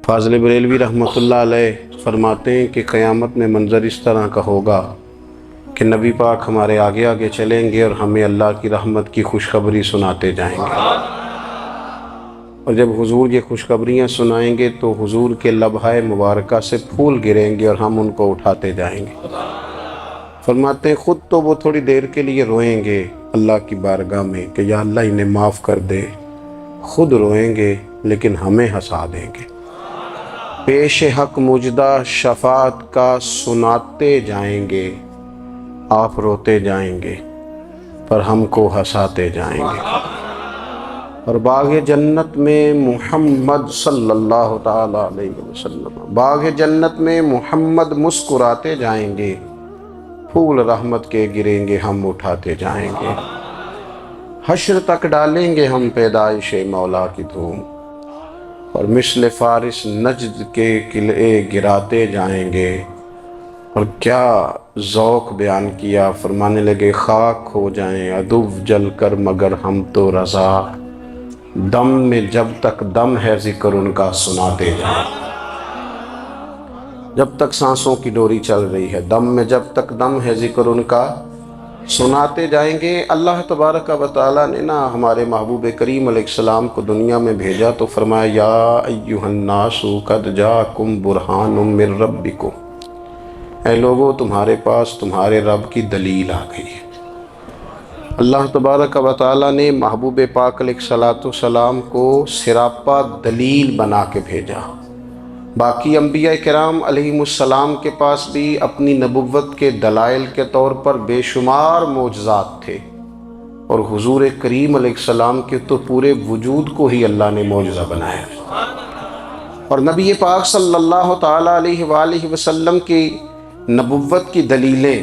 فاضل بریلوی رحمۃ اللہ علیہ فرماتے ہیں کہ قیامت میں منظر اس طرح کا ہوگا کہ نبی پاک ہمارے آگے آگے چلیں گے اور ہمیں اللہ کی رحمت کی خوشخبری سناتے جائیں گے، اور جب حضور یہ خوشخبریاں سنائیں گے تو حضور کے لبہائے مبارکہ سے پھول گریں گے اور ہم ان کو اٹھاتے جائیں گے۔ فرماتے ہیں خود تو وہ تھوڑی دیر کے لیے روئیں گے اللہ کی بارگاہ میں کہ یا اللہ انہیں معاف کر دے، خود روئیں گے لیکن ہمیں ہنسا دیں گے۔ پیش حق مجدہ شفاعت کا سناتے جائیں گے، آپ روتے جائیں گے پر ہم کو ہنساتے جائیں گے۔ اور باغ جنت میں محمد صلی اللہ تعالی علیہ وسلم، باغ جنت میں محمد مسکراتے جائیں گے، پھول رحمت کے گریں گے ہم اٹھاتے جائیں گے۔ حشر تک ڈالیں گے ہم پیدائش مولا کی دھوم، اور مثل فارس نجد کے قلعے گراتے جائیں گے۔ اور کیا ذوق بیان کیا، فرمانے لگے خاک ہو جائیں عدو جل کر مگر ہم تو رضا، دم میں جب تک دم ہے ذکر ان کا سناتے جائیں۔ جب تک سانسوں کی ڈوری چل رہی ہے، دم میں جب تک دم ہے ذکر ان کا سناتے جائیں گے۔ اللہ تبارک و تعالیٰ نے نا ہمارے محبوب کریم علیہ السلام کو دنیا میں بھیجا تو فرمایا یا ایھا الناس قد جاءکم برہان من ربکم، اے لوگو تمہارے پاس تمہارے رب کی دلیل آ گئی ہے۔ اللہ تبارک و تعالیٰ نے محبوب پاک علیہ السلام کو سراپا دلیل بنا کے بھیجا۔ باقی انبیاء کرام علیہم السلام کے پاس بھی اپنی نبوت کے دلائل کے طور پر بے شمار معجزات تھے، اور حضور کریم علیہ السلام کے تو پورے وجود کو ہی اللہ نے معجزہ بنایا۔ اور نبی پاک صلی اللہ تعالیٰ علیہ وآلہ وسلم کی نبوت کی دلیلیں،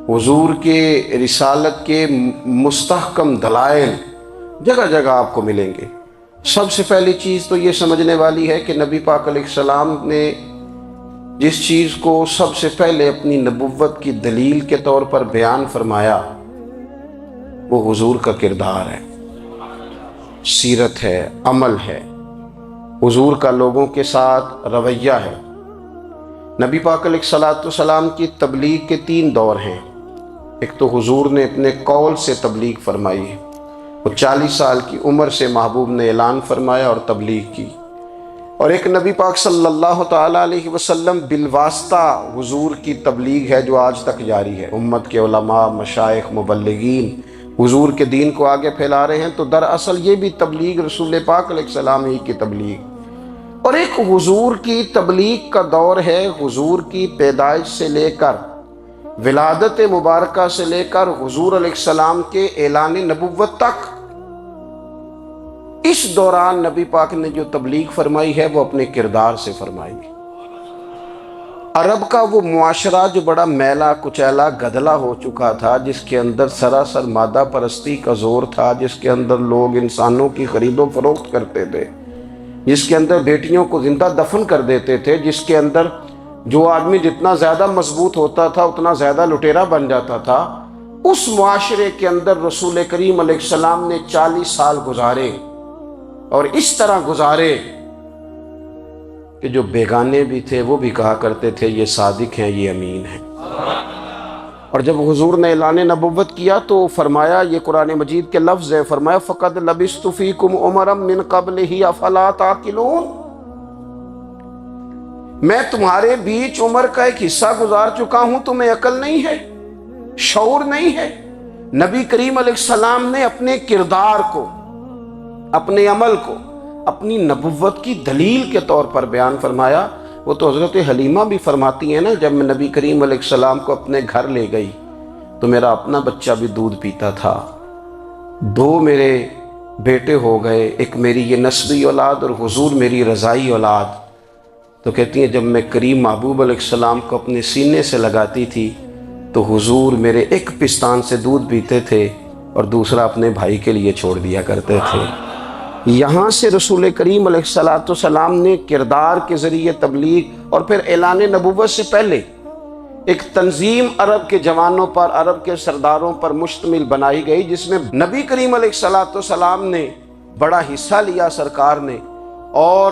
حضور کے رسالت کے مستحکم دلائل جگہ جگہ آپ کو ملیں گے۔ سب سے پہلی چیز تو یہ سمجھنے والی ہے کہ نبی پاک علیہ السلام نے جس چیز کو سب سے پہلے اپنی نبوت کی دلیل کے طور پر بیان فرمایا وہ حضور کا کردار ہے، سیرت ہے، عمل ہے، حضور کا لوگوں کے ساتھ رویہ ہے۔ نبی پاک علیہ السلام کی تبلیغ کے 3 دور ہیں۔ ایک تو حضور نے اپنے قول سے تبلیغ فرمائی ہے، وہ 40 سال کی عمر سے محبوب نے اعلان فرمایا اور تبلیغ کی۔ اور ایک نبی پاک صلی اللہ تعالیٰ علیہ وسلم بالواسطہ حضور کی تبلیغ ہے جو آج تک جاری ہے۔ امت کے علماء، مشائخ، مبلغین حضور کے دین کو آگے پھیلا رہے ہیں، تو دراصل یہ بھی تبلیغ رسول پاک علیہ السلام ہی کی تبلیغ۔ اور ایک حضور کی تبلیغ کا دور ہے، حضور کی پیدائش سے لے کر ولادت مبارکہ سے لے کر حضور علیہ السلام کے اعلان نبوت تک۔ اس دوران نبی پاک نے جو تبلیغ فرمائی ہے وہ اپنے کردار سے فرمائی۔ عرب کا وہ معاشرہ جو بڑا میلا کچیلا گدلا ہو چکا تھا، جس کے اندر سراسر مادہ پرستی کا زور تھا، جس کے اندر لوگ انسانوں کی خرید و فروخت کرتے تھے، جس کے اندر بیٹیوں کو زندہ دفن کر دیتے تھے، جس کے اندر جو آدمی جتنا زیادہ مضبوط ہوتا تھا اتنا زیادہ لٹیرا بن جاتا تھا، اس معاشرے کے اندر رسول کریم علیہ السلام نے 40 سال گزارے، اور اس طرح گزارے کہ جو بیگانے بھی تھے وہ بھی کہا کرتے تھے یہ صادق ہیں، یہ امین ہیں۔ اور جب حضور نے اعلان نبوت کیا تو فرمایا، یہ قرآن مجید کے لفظ ہے، فرمایا فَقَدْ لَبِثْتُ فِيكُمْ عُمَرًا مِّن قَبْلِهِ أَفَلَا تَعْقِلُونَ، میں تمہارے بیچ عمر کا ایک حصہ گزار چکا ہوں، تمہیں عقل نہیں ہے، شعور نہیں ہے۔ نبی کریم علیہ السلام نے اپنے کردار کو، اپنے عمل کو اپنی نبوت کی دلیل کے طور پر بیان فرمایا۔ وہ تو حضرت حلیمہ بھی فرماتی ہیں نا، جب میں نبی کریم علیہ السلام کو اپنے گھر لے گئی تو میرا اپنا بچہ بھی دودھ پیتا تھا، 2 میرے بیٹے ہو گئے، ایک میری یہ نسبی اولاد اور حضور میری رضائی اولاد۔ تو کہتی ہیں جب میں کریم محبوب علیہ السلام کو اپنے سینے سے لگاتی تھی تو حضور میرے ایک پستان سے دودھ پیتے تھے اور دوسرا اپنے بھائی کے لیے چھوڑ دیا کرتے تھے۔ یہاں سے رسول کریم علیہ السلام نے کردار کے ذریعے تبلیغ، اور پھر اعلان نبوت سے پہلے ایک تنظیم عرب کے جوانوں پر، عرب کے سرداروں پر مشتمل بنائی گئی، جس میں نبی کریم علیہ السلام نے بڑا حصہ لیا سرکار نے، اور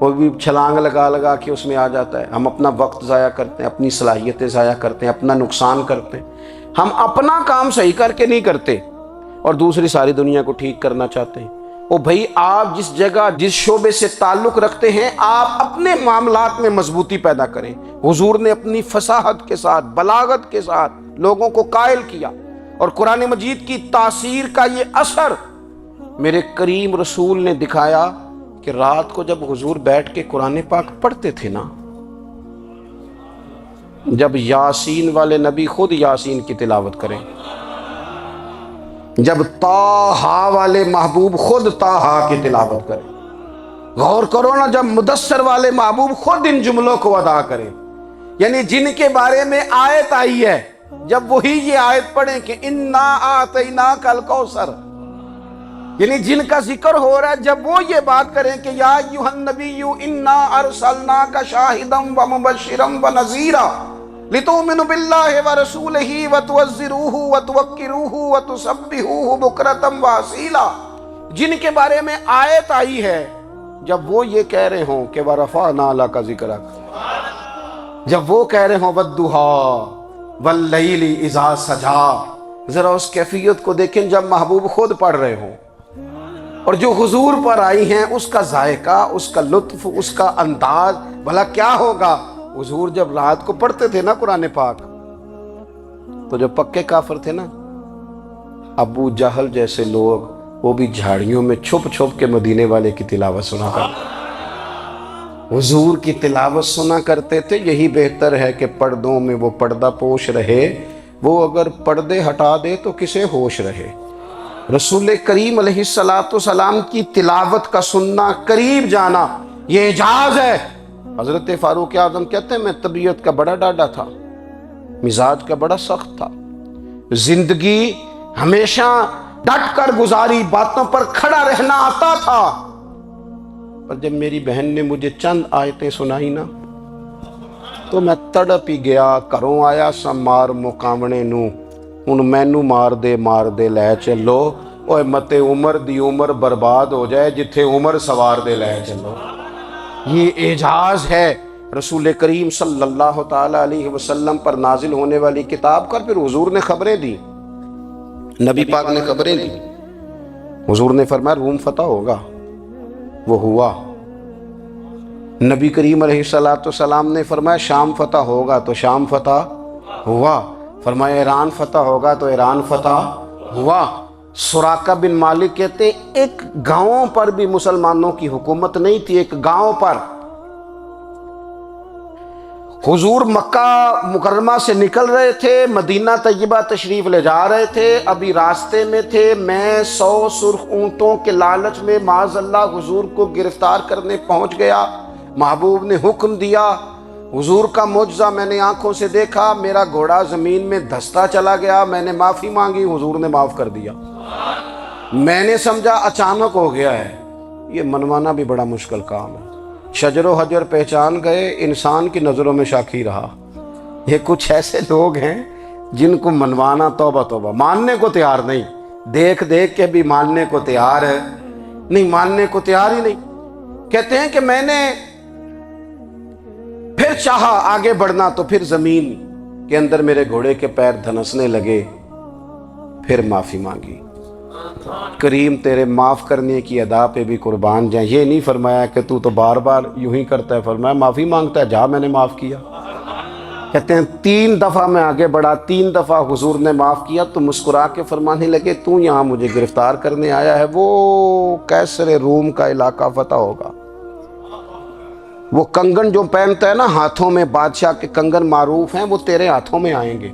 وہ بھی چھلانگ لگا لگا کے اس میں آ جاتا ہے۔ ہم اپنا وقت ضائع کرتے ہیں، اپنی صلاحیتیں ضائع کرتے ہیں، اپنا نقصان کرتے ہیں۔ ہم اپنا کام صحیح کر کے نہیں کرتے اور دوسری ساری دنیا کو ٹھیک کرنا چاہتے ہیں۔ او بھائی، آپ جس جگہ جس شعبے سے تعلق رکھتے ہیں آپ اپنے معاملات میں مضبوطی پیدا کریں۔ حضور نے اپنی فصاحت کے ساتھ، بلاغت کے ساتھ لوگوں کو قائل کیا، اور قرآن مجید کی تاثیر کا یہ اثر میرے کریم رسول نے دکھایا کہ رات کو جب حضور بیٹھ کے قرآن پاک پڑھتے تھے نا، جب یاسین والے نبی خود یاسین کی تلاوت کریں، جب طٰہٰ والے محبوب خود طٰہٰ کی تلاوت کریں، غور کرو نا، جب مدثر والے محبوب خود ان جملوں کو ادا کریں، یعنی جن کے بارے میں آیت آئی ہے، جب وہی یہ آیت پڑھیں کہ اِنَّا أَعْطَيْنَاكَ الْكَوْثَرَ، یعنی جن کا ذکر ہو رہا ہے، جب وہ یہ بات کریں کہ یا ایھا النبی انا ارسلناک شاہدا ومبشرا ونذیرا لتؤمنوا باللہ ورسولہ وتعزروہ وتوقروہ وتسبحوہ بکرۃ واصیلا، جن کے بارے میں آیت آئی ہے، جب وہ یہ کہہ رہے ہوں کہ ورفعنا لک ذکرک، جب وہ کہہ رہے ہوں والضحیٰ واللیل اذا سجا، ذرا اس کیفیت کو دیکھیں جب محبوب خود پڑھ رہے ہوں، اور جو حضور پر آئی ہیں اس کا ذائقہ، اس کا لطف، اس کا انداز بھلا کیا ہوگا۔ حضور جب رات کو پڑھتے تھے نا قرآن پاک، تو جو پکے کافر تھے نا، ابو جہل جیسے لوگ، وہ بھی جھاڑیوں میں چھپ چھپ کے مدینے والے کی تلاوت سنا کرتے، حضور کی تلاوت سنا کرتے تھے۔ یہی بہتر ہے کہ پردوں میں وہ پردہ پوش رہے، وہ اگر پردے ہٹا دے تو کسے ہوش رہے۔ رسول کریم علیہ السلام کی تلاوت کا سننا، قریب جانا، یہ اعجاز ہے۔ حضرت فاروق اعظم کہتے ہیں میں طبیعت کا بڑا ڈاڈا تھا، مزاج کا بڑا سخت تھا، زندگی ہمیشہ ڈٹ کر گزاری، باتوں پر کھڑا رہنا آتا تھا، پر جب میری بہن نے مجھے چند آیتیں سنائی نا تو میں تڑپ ہی گیا۔ گھروں آیا سا مار مقامنے نو، ہن مینو مار دے لے چلو، اوے متے عمر دی عمر برباد ہو جائے، جتھے عمر سوار دے لے چلو۔ یہ اعجاز ہے رسول کریم صلی اللہ تعالی علیہ وسلم پر نازل ہونے والی کتاب کا۔ پھر حضور نے خبریں دی، نبی پاک نے خبریں دی، حضور نے فرمایا روم فتح ہوگا، وہ ہوا۔ نبی کریم علیہ السلام نے فرمایا شام فتح ہوگا، تو شام فتح ہوا۔ فرمایا ایران فتح ہوگا، تو ایران فتح ہوا۔ سراقہ بن مالک کہتے ہیں ایک گاؤں پر بھی مسلمانوں کی حکومت نہیں تھی، ایک گاؤں پر۔ حضور مکہ مکرمہ سے نکل رہے تھے، مدینہ طیبہ تشریف لے جا رہے تھے، ابھی راستے میں تھے، میں 100 سرخ اونٹوں کے لالچ میں معاذ اللہ حضور کو گرفتار کرنے پہنچ گیا۔ محبوب نے حکم دیا، حضور کا معجزہ میں نے آنکھوں سے دیکھا، میرا گھوڑا زمین میں دھستا چلا گیا، میں نے معافی مانگی، حضور نے معاف کر دیا۔ میں نے سمجھا اچانک ہو گیا ہے، یہ منوانا بھی بڑا مشکل کام ہے۔ شجر و حجر پہچان گئے، انسان کی نظروں میں شاکی رہا۔ یہ کچھ ایسے لوگ ہیں جن کو منوانا توبہ توبہ، ماننے کو تیار نہیں، دیکھ دیکھ کے بھی ماننے کو تیار ہے نہیں، ماننے کو تیار ہی نہیں۔ کہتے ہیں کہ میں نے پھر چاہا آگے بڑھنا، تو پھر زمین کے اندر میرے گھوڑے کے پیر دھنسنے لگے، پھر معافی مانگی۔ کریم تیرے معاف کرنے کی ادا پہ بھی قربان جائیں۔ یہ نہیں فرمایا کہ تو بار بار یوں ہی کرتا ہے، فرمایا معافی مانگتا ہے، جا میں نے معاف کیا۔ کہتے ہیں 3 دفعہ میں آگے بڑھا، 3 دفعہ حضور نے معاف کیا تو مسکرا کے فرمانے لگے تو یہاں مجھے گرفتار کرنے آیا ہے، وہ کیسر روم کا علاقہ فتح ہوگا۔ وہ کنگن جو پہنتا ہے نا ہاتھوں میں، بادشاہ کے کنگن معروف ہیں، وہ تیرے ہاتھوں میں آئیں گے۔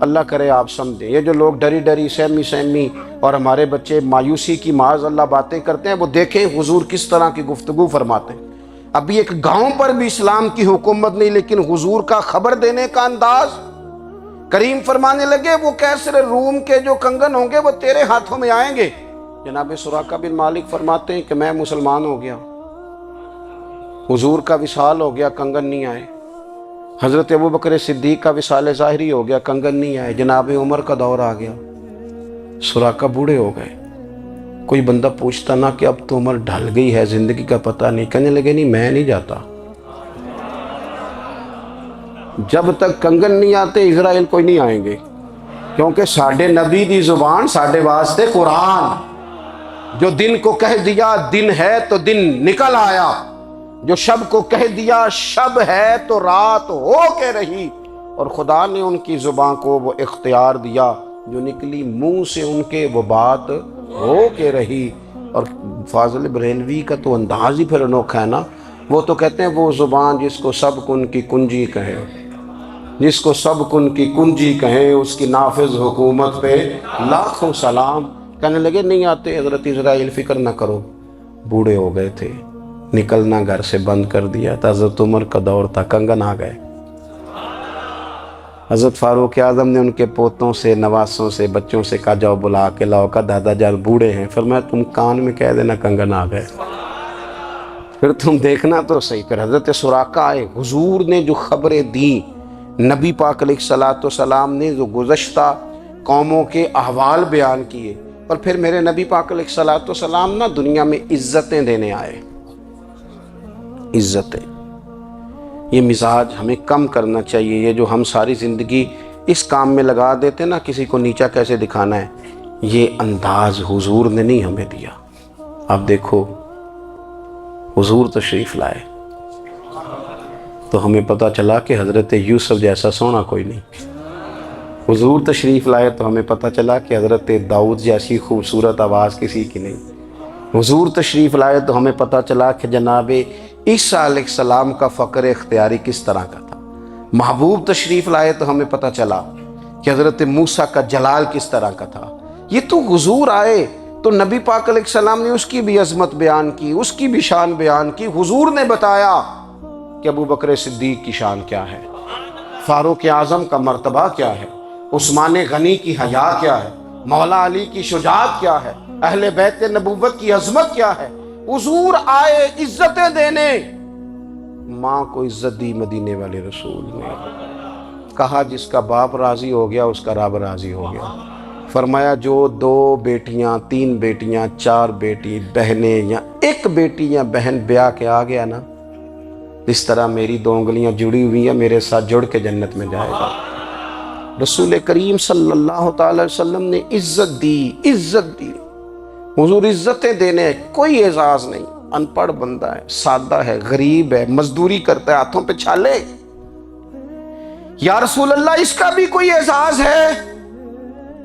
اللہ کرے آپ سمجھیں، یہ جو لوگ ڈری ڈری سہمی اور ہمارے بچے مایوسی کی معاذ اللہ باتیں کرتے ہیں، وہ دیکھیں حضور کس طرح کی گفتگو فرماتے ہیں۔ ابھی ایک گاؤں پر بھی اسلام کی حکومت نہیں، لیکن حضور کا خبر دینے کا انداز، کریم فرمانے لگے وہ کیسر روم کے جو کنگن ہوں گے وہ تیرے ہاتھوں میں آئیں گے۔ جناب سراقہ بن مالک فرماتے ہیں کہ میں مسلمان ہو گیا، حضور کا وصال ہو گیا، کنگن نہیں آئے۔ حضرت ابوبکر صدیق کا وصال ظاہری ہو گیا، کنگن نہیں آئے۔ جناب عمر کا دور آ گیا، سراقہ بوڑھے ہو گئے، کوئی بندہ پوچھتا نا کہ اب تو عمر ڈھل گئی ہے، زندگی کا پتہ نہیں، کہنے لگے نہیں میں نہیں جاتا، جب تک کنگن نہیں آتے اسرائیل کوئی نہیں آئیں گے، کیونکہ ساڈے نبی دی زبان ساڈے واسطے قرآن، جو دن کو کہہ دیا دن ہے تو دن نکل آیا، جو شب کو کہہ دیا شب ہے تو رات ہو کے رہی، اور خدا نے ان کی زبان کو وہ اختیار دیا، جو نکلی منہ سے ان کے وہ بات ہو کے رہی۔ اور فاضل بریلوی کا تو انداز ہی پھر انوکھا ہے نا، وہ تو کہتے ہیں وہ زبان جس کو سب کن کی کنجی کہے، جس کو سب کن کی کنجی کہیں، اس کی نافذ حکومت پہ لاکھوں سلام۔ کہنے لگے نہیں آتے حضرت اسرائیل، فکر نہ کرو، بوڑھے ہو گئے تھے، نکلنا گھر سے بند کر دیا تھا، حضرت عمر کا دور تھا، کنگن آ گئے۔ حضرت فاروق اعظم نے ان کے پوتوں سے، نواسوں سے، بچوں سے کہا جاؤ بلا کے لاؤ، کہا دادا جان بوڑھے ہیں، فرمایا تم کان میں کہہ دینا کنگن آ گئے، پھر تم دیکھنا تو صحیح۔ پھر حضرت سراقہ آئے، حضور نے جو خبریں دیں، نبی پاک علیہ الصلوۃ والسلام نے جو گزشتہ قوموں کے احوال بیان کیے، اور پھر میرے نبی پاک علیہ الصلوۃ والسلام نا دنیا میں عزتیں دینے آئے، عزتیں۔ یہ مزاج ہمیں کم کرنا چاہیے، یہ جو ہم ساری زندگی اس کام میں لگا دیتے نا کسی کو نیچا کیسے دکھانا ہے، یہ انداز حضور نے نہیں ہمیں دیا۔ اب دیکھو حضور تشریف لائے تو ہمیں پتہ چلا کہ حضرت یوسف جیسا سونا کوئی نہیں، حضور تشریف لائے تو ہمیں پتہ چلا کہ حضرت داؤد جیسی خوبصورت آواز کسی کی نہیں، حضور تشریف لائے تو ہمیں پتہ چلا کہ جناب عیسیٰ علیہ السلام کا فقر اختیاری کس طرح کا تھا، محبوب تشریف لائے تو ہمیں پتہ چلا کہ حضرت موسیٰ کا جلال کس طرح کا تھا۔ یہ تو حضور آئے تو نبی پاک علیہ السلام نے اس کی بھی عظمت بیان کی، اس کی بھی شان بیان کی، حضور نے بتایا کہ ابو بکر صدیق کی شان کیا ہے، فاروق اعظم کا مرتبہ کیا ہے، عثمان غنی کی حیا کیا ہے، مولا علی کی شجاعت کیا ہے، اہل بیت نبوت کی عظمت کیا ہے۔ حضور آئے عزتیں دینے، ماں کو عزت دی مدینے والے رسول نے، کہا جس کا باپ راضی ہو گیا اس کا رب راضی ہو گیا، فرمایا جو 2 بیٹیاں 3 بیٹیاں 4 بیٹی بہنیں یا ایک بیٹی یا بہن بیاہ کے آ گیا نا، اس طرح میری 2 انگلیاں جڑی ہوئی ہیں، میرے ساتھ جڑ کے جنت میں جائے گا۔ رسول کریم صلی اللہ تعالی وسلم نے عزت دی، عزت دی، حضور عزتیں دینے، کوئی اعزاز نہیں، ان پڑھ بندہ ہے، سادہ ہے، غریب ہے، مزدوری کرتا ہے، ہاتھوں پہ چھالے، یا رسول اللہ اس کا بھی کوئی اعزاز ہے؟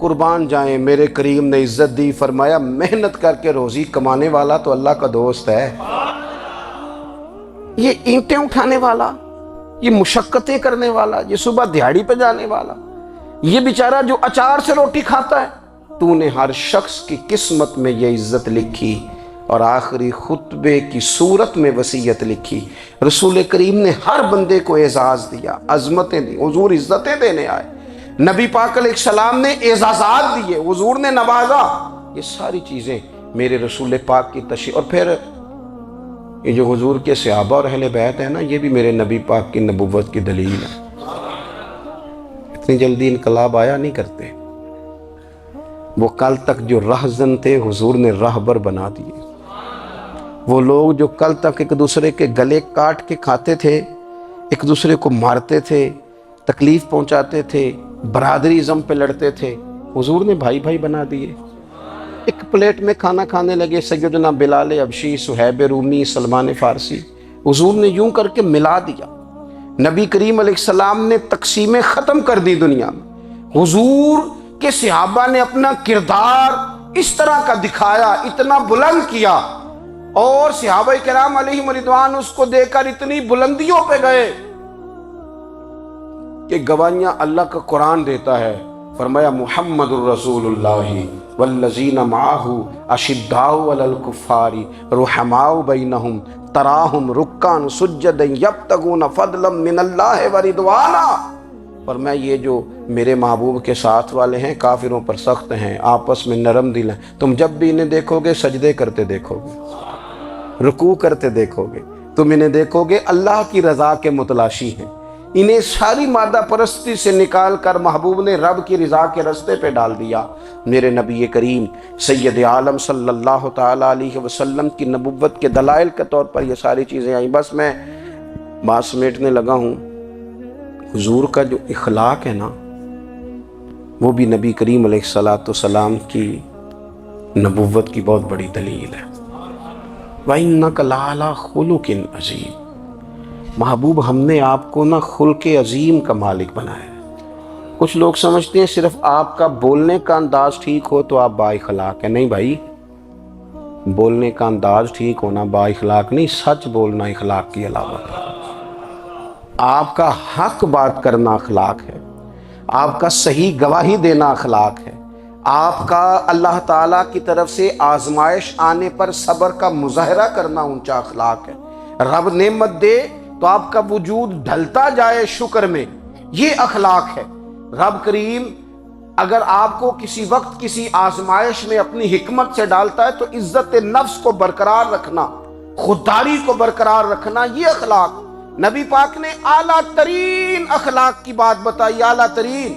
قربان جائیں، میرے کریم نے عزت دی، فرمایا محنت کر کے روزی کمانے والا تو اللہ کا دوست ہے، یہ اینٹیں اٹھانے والا، یہ مشقتیں کرنے والا، یہ صبح دیہڑی پہ جانے والا، یہ بیچارہ جو اچار سے روٹی کھاتا ہے، تو نے ہر شخص کی قسمت میں یہ عزت لکھی، اور آخری خطبے کی صورت میں وصیت لکھی۔ رسول کریم نے ہر بندے کو اعزاز دیا، عظمتیں دی، حضور عزتیں دینے آئے، نبی پاک علیہ السلام نے اعزازات دیے، حضور نے نوازا، یہ ساری چیزیں میرے رسول پاک کی تشریف۔ اور پھر یہ جو حضور کے صحابہ اور اہل بیت ہیں نا، یہ بھی میرے نبی پاک کی نبوت کی دلیل ہے، اتنی جلدی انقلاب آیا نہیں کرتے، وہ کل تک جو رہزن تھے حضور نے راہبر بنا دیے، وہ لوگ جو کل تک ایک دوسرے کے گلے کاٹ کے کھاتے تھے، ایک دوسرے کو مارتے تھے، تکلیف پہنچاتے تھے، برادری ازم پہ لڑتے تھے، حضور نے بھائی بھائی بنا دیے، ایک پلیٹ میں کھانا کھانے لگے، سیدنا بلال حبشی، صہیب رومی، سلمان فارسی، حضور نے یوں کر کے ملا دیا۔ نبی کریم علیہ السلام نے تقسیمیں ختم کر دی دنیا میں، حضور کہ صحابہ نے اپنا کردار اس طرح کا دکھایا، اتنا بلند کیا، اور صحابہ کرام علیہم رضوان اس کو دیکھ کر اتنی بلندیوں پہ گئے کہ گواہیاں اللہ کا قرآن دیتا ہے، فرمایا محمد الرسول اللہ والذین معہ اشداء علی الکفار رحماء بینہم تراہم رکعا سجدا یبتغون فضلا من اللہ ورضوانا۔ اور میں یہ جو میرے محبوب کے ساتھ والے ہیں کافروں پر سخت ہیں، آپس میں نرم دل ہیں، تم جب بھی انہیں دیکھو گے سجدے کرتے دیکھو گے، رکوع کرتے دیکھو گے، تم انہیں دیکھو گے اللہ کی رضا کے متلاشی ہیں، انہیں ساری مادہ پرستی سے نکال کر محبوب نے رب کی رضا کے راستے پہ ڈال دیا۔ میرے نبی کریم سید عالم صلی اللہ تعالیٰ علیہ وسلم کی نبوت کے دلائل کے طور پر یہ ساری چیزیں آئیں۔ بس میں بات سمیٹنے لگا ہوں۔ حضور کا جو اخلاق ہے نا، وہ بھی نبی کریم علیہ السلام کی نبوت کی بہت بڑی دلیل ہے۔ وَإِنَّكَ لَعَلَىٰ خُلُقٍ عَظِيمٍ۔ محبوب ہم نے آپ کو نا خلق عظیم کا مالک بنایا ہے۔ کچھ لوگ سمجھتے ہیں صرف آپ کا بولنے کا انداز ٹھیک ہو تو آپ با اخلاق ہیں۔ نہیں بھائی، بولنے کا انداز ٹھیک ہونا با اخلاق نہیں، سچ بولنا اخلاق کی علامت ہے۔ آپ کا حق بات کرنا اخلاق ہے، آپ کا صحیح گواہی دینا اخلاق ہے، آپ کا اللہ تعالیٰ کی طرف سے آزمائش آنے پر صبر کا مظاہرہ کرنا اونچا اخلاق ہے۔ رب نعمت دے تو آپ کا وجود ڈھلتا جائے شکر میں، یہ اخلاق ہے۔ رب کریم اگر آپ کو کسی وقت کسی آزمائش میں اپنی حکمت سے ڈالتا ہے تو عزت نفس کو برقرار رکھنا، خودداری کو برقرار رکھنا، یہ اخلاق۔ نبی پاک نے اعلیٰ ترین اخلاق کی بات بتائی، اعلیٰ ترین۔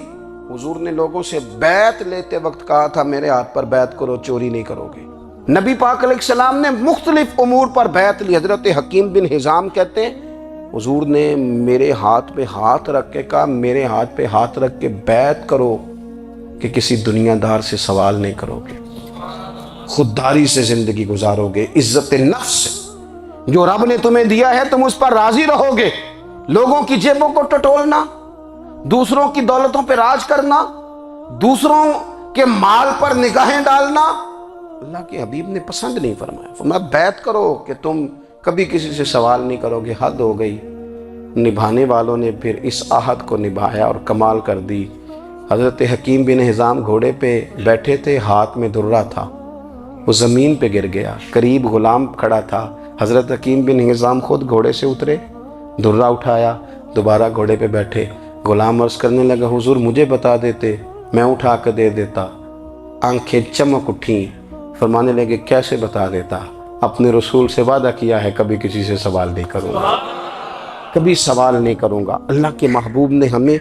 حضور نے لوگوں سے بیعت لیتے وقت کہا تھا میرے ہاتھ پر بیعت کرو، چوری نہیں کرو گے۔ نبی پاک علیہ السلام نے مختلف امور پر بیعت لی۔ حضرت حکیم بن حزام کہتے ہیں حضور نے میرے ہاتھ پہ ہاتھ رکھ کے کہا میرے ہاتھ پہ ہاتھ رکھ کے بیعت کرو کہ کسی دنیا دار سے سوال نہیں کرو گے، خودداری سے زندگی گزارو گے، عزت نفس سے، جو رب نے تمہیں دیا ہے تم اس پر راضی رہو گے۔ لوگوں کی جیبوں کو ٹٹولنا، دوسروں کی دولتوں پہ راج کرنا، دوسروں کے مال پر نگاہیں ڈالنا اللہ کے حبیب نے پسند نہیں فرمایا۔ فرمایا بیعت کرو کہ تم کبھی کسی سے سوال نہیں کرو گے۔ حد ہو گئی۔ نبھانے والوں نے پھر اس عہد کو نبھایا اور کمال کر دی۔ حضرت حکیم بن حزام گھوڑے پہ بیٹھے تھے، ہاتھ میں درہ تھا، وہ زمین پہ گر گیا، قریب غلام کھڑا تھا۔ حضرت حکیم بن حزام خود گھوڑے سے اترے، درہ اٹھایا، دوبارہ گھوڑے پہ بیٹھے۔ غلام عرض کرنے لگا حضور مجھے بتا دیتے، میں اٹھا کے دے دیتا۔ آنکھیں چمک اٹھیں، فرمانے لگے کیسے بتا دیتا؟ اپنے رسول سے وعدہ کیا ہے کبھی کسی سے سوال نہیں کروں گا، کبھی سوال نہیں کروں گا۔ اللہ کے محبوب نے ہمیں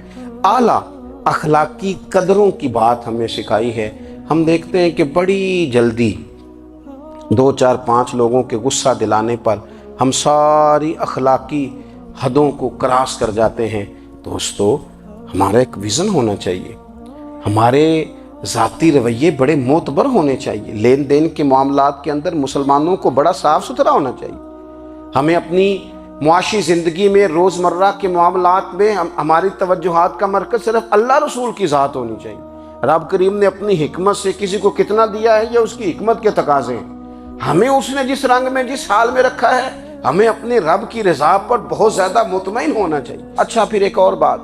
اعلیٰ اخلاقی قدروں کی بات ہمیں سکھائی ہے۔ ہم دیکھتے ہیں کہ بڑی جلدی 2 4 5 لوگوں کے غصہ دلانے پر ہم ساری اخلاقی حدوں کو کراس کر جاتے ہیں۔ دوستو ہمارا ایک ویژن ہونا چاہیے، ہمارے ذاتی رویے بڑے معتبر ہونے چاہیے۔ لین دین کے معاملات کے اندر مسلمانوں کو بڑا صاف ستھرا ہونا چاہیے۔ ہمیں اپنی معاشی زندگی میں روزمرہ کے معاملات میں ہماری توجہات کا مرکز صرف اللہ رسول کی ذات ہونی چاہیے۔ رب کریم نے اپنی حکمت سے کسی کو کتنا دیا ہے یہ اس کی حکمت کے تقاضے ہیں۔ ہمیں اس نے جس رنگ میں جس حال میں رکھا ہے ہمیں اپنے رب کی رضا پر بہت زیادہ مطمئن ہونا چاہیے۔ اچھا پھر ایک اور بات،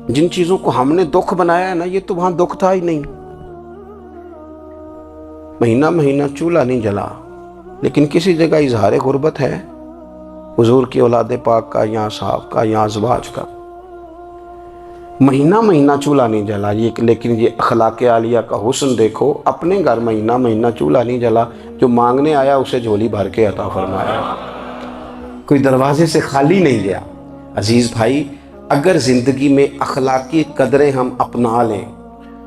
جن چیزوں کو ہم نے دکھ بنایا ہے نا یہ تو وہاں دکھ تھا ہی نہیں۔ مہینہ مہینہ چولہا نہیں جلا، لیکن کسی جگہ اظہار غربت ہے حضور کی اولاد پاک کا یا صحاب کا یا ازواج کا۔ مہینہ مہینہ چولہا نہیں جلا، لیکن یہ اخلاق عالیہ کا حسن دیکھو، اپنے گھر مہینہ مہینہ چولہا نہیں جلا، جو مانگنے آیا اسے جھولی بھر کے عطا فرمایا، کوئی دروازے سے خالی نہیں گیا۔ عزیز بھائی، اگر زندگی میں اخلاقی قدریں ہم اپنا لیں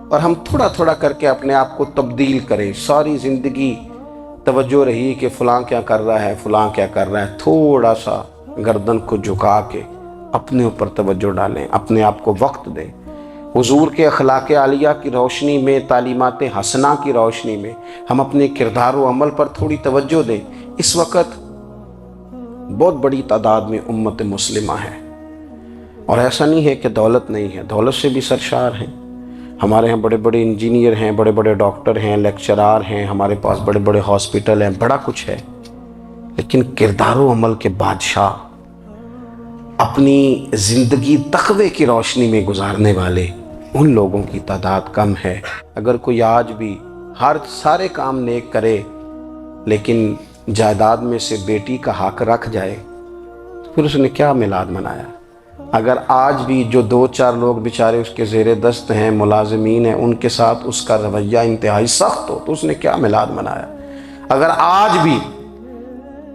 اور ہم تھوڑا تھوڑا کر کے اپنے آپ کو تبدیل کریں، ساری زندگی توجہ رہی کہ فلاں کیا کر رہا ہے فلاں کیا کر رہا ہے، تھوڑا سا گردن کو جھکا کے اپنے اوپر توجہ ڈالیں، اپنے آپ کو وقت دیں، حضور کے اخلاق عالیہ کی روشنی میں، تعلیمات حسنہ کی روشنی میں ہم اپنے کردار و عمل پر تھوڑی توجہ دیں۔ اس وقت بہت بڑی تعداد میں امت مسلمہ ہے، اور ایسا نہیں ہے کہ دولت نہیں ہے، دولت سے بھی سرشار ہیں۔ ہمارے ہاں بڑے بڑے انجینئر ہیں، بڑے بڑے ڈاکٹر ہیں، لیکچرار ہیں، ہمارے پاس بڑے بڑے ہاسپٹل ہیں، بڑا کچھ ہے، لیکن کردار و عمل کے بادشاہ، اپنی زندگی تقوی کی روشنی میں گزارنے والے، ان لوگوں کی تعداد کم ہے۔ اگر کوئی آج بھی سارے کام نیک کرے لیکن جائیداد میں سے بیٹی کا حق رکھ جائے تو پھر اس نے کیا میلاد منایا؟ اگر آج بھی جو 2 4 لوگ بیچارے اس کے زیر دست ہیں، ملازمین ہیں، ان کے ساتھ اس کا رویہ انتہائی سخت ہو تو اس نے کیا میلاد منایا؟ اگر آج بھی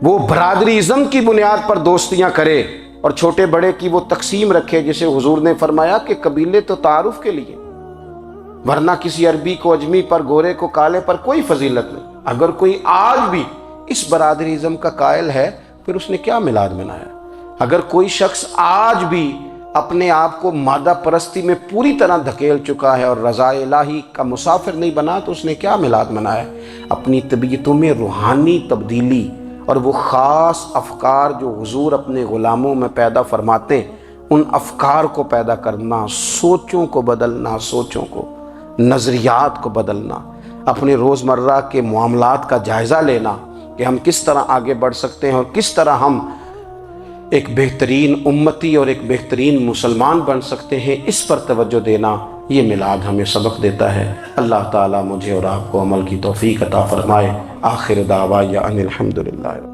وہ برادری ازم کی بنیاد پر دوستیاں کرے اور چھوٹے بڑے کی وہ تقسیم رکھے جسے حضور نے فرمایا کہ قبیلے تو تعارف کے لیے، ورنہ کسی عربی کو اجمی پر، گورے کو کالے پر کوئی فضیلت نہیں۔ اگر کوئی آج بھی اس برادریزم کا قائل ہے پھر اس نے کیا میلاد منایا؟ اگر کوئی شخص آج بھی اپنے آپ کو مادہ پرستی میں پوری طرح دھکیل چکا ہے اور رضا الہی کا مسافر نہیں بنا تو اس نے کیا میلاد منایا؟ اپنی طبیعتوں میں روحانی تبدیلی اور وہ خاص افکار جو حضور اپنے غلاموں میں پیدا فرماتے ہیں، ان افکار کو پیدا کرنا، سوچوں کو بدلنا، سوچوں کو، نظریات کو بدلنا، اپنے روزمرہ کے معاملات کا جائزہ لینا کہ ہم کس طرح آگے بڑھ سکتے ہیں اور کس طرح ہم ایک بہترین امتی اور ایک بہترین مسلمان بن سکتے ہیں، اس پر توجہ دینا، یہ میلاد ہمیں سبق دیتا ہے۔ اللہ تعالیٰ مجھے اور آپ کو عمل کی توفیق عطا فرمائے۔ آخر دعوایا ان الحمدللہ۔